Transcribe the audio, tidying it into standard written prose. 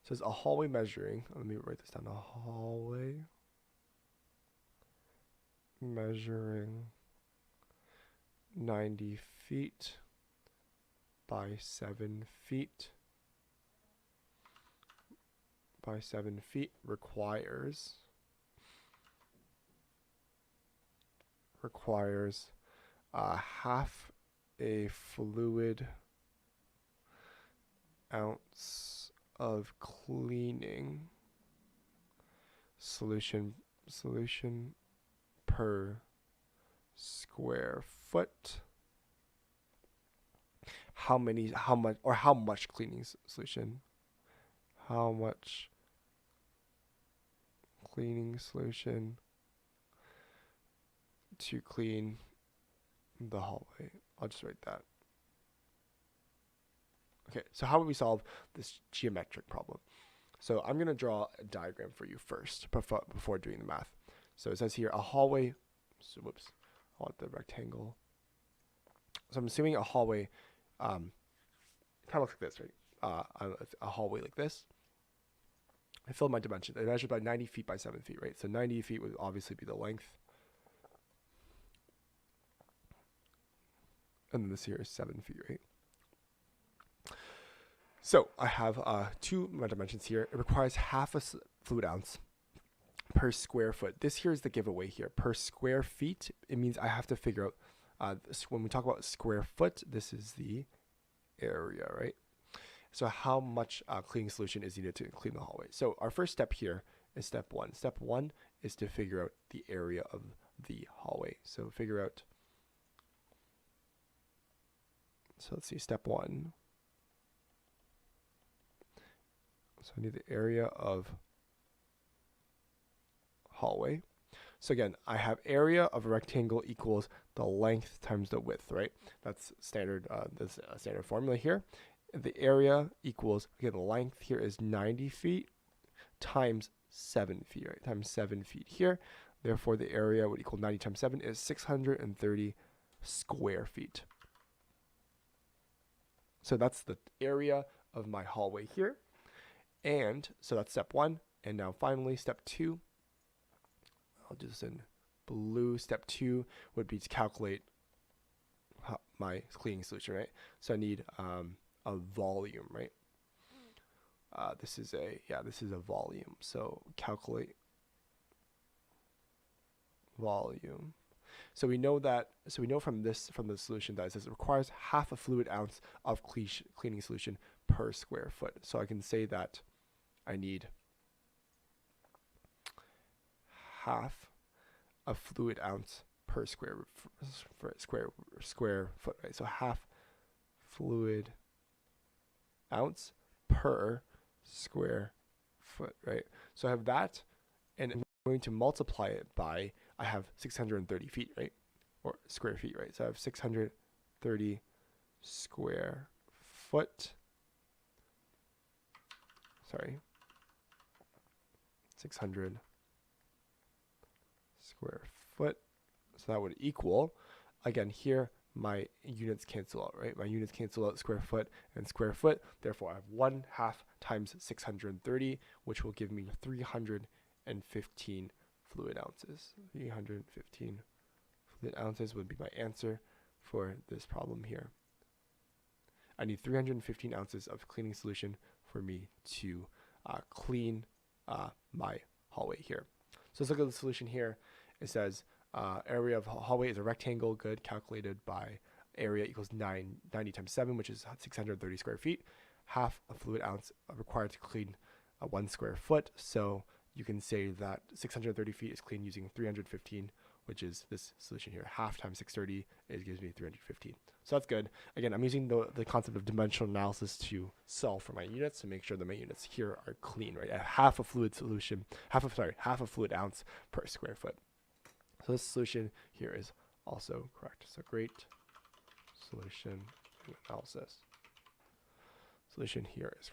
It says a hallway measuring, let me write this down, a hallway measuring 90 feet by 7 feet by 7 feet requires half a fluid ounce of cleaning solution per square foot. How much cleaning solution? How much cleaning solution to clean the hallway? I'll just write that. Okay, so how would we solve this geometric problem? So I'm going to draw a diagram for you first before doing the math. So it says here a hallway, so whoops, I want the rectangle. So I'm assuming a hallway kind of looks like this, right? A hallway like this. I filled my dimensions. I measured by 90 feet by 7 feet, right? So 90 feet would obviously be the length. And then this here is 7 feet, right? So I have two my dimensions here. It requires half a fluid ounce per square foot. This here is the giveaway here. Per square feet, it means I have to figure out, when we talk about square foot, this is the area, right? So how much cleaning solution is needed to clean the hallway? So our first step here is step 1. Step 1 is to figure out the area of the hallway. So figure out, so let's see, step 1. So I need the area of hallway. So again, I have area of a rectangle equals the length times the width, right? That's standard, this standard formula here. The area equals, again, the length here is 90 feet times 7 feet, right? Times 7 feet here. Therefore, the area would equal 90 times 7 is 630 square feet. So that's the area of my hallway here. And so that's step 1. And now finally, step 2. I'll do this in blue. Step 2 would be to calculate my cleaning solution, right? So I need a volume, right? This is a volume. So calculate volume. So we know from the solution that it says it requires half a fluid ounce of cleaning solution per square foot. So I can say that I need half a fluid ounce per square foot, right? So half fluid ounce per square foot, right? So I have that, and I'm going to multiply it by, I have 630 feet, right? Or square feet, right? So I have 630 square foot. Sorry. 600 square foot. So that would equal, again, here, my units cancel out, right? My units cancel out square foot and square foot. Therefore, I have 1/2 times 630, which will give me 315 fluid ounces. 315 fluid ounces would be my answer for this problem here. I need 315 ounces of cleaning solution for me to clean my hallway here. So let's look at the solution here. It says area of hallway is a rectangle, good, calculated by area equals 90 times 7, which is 630 square feet. Half a fluid ounce required to clean 1 square foot. So you can say that 630 feet is cleaned using 315, which is this solution here. Half times 630, it gives me 315. So that's good. Again, I'm using the concept of dimensional analysis to solve for my units to make sure that my units here are clean, right? I have half a fluid ounce per square foot. So this solution here is also correct. So great solution analysis. Solution here is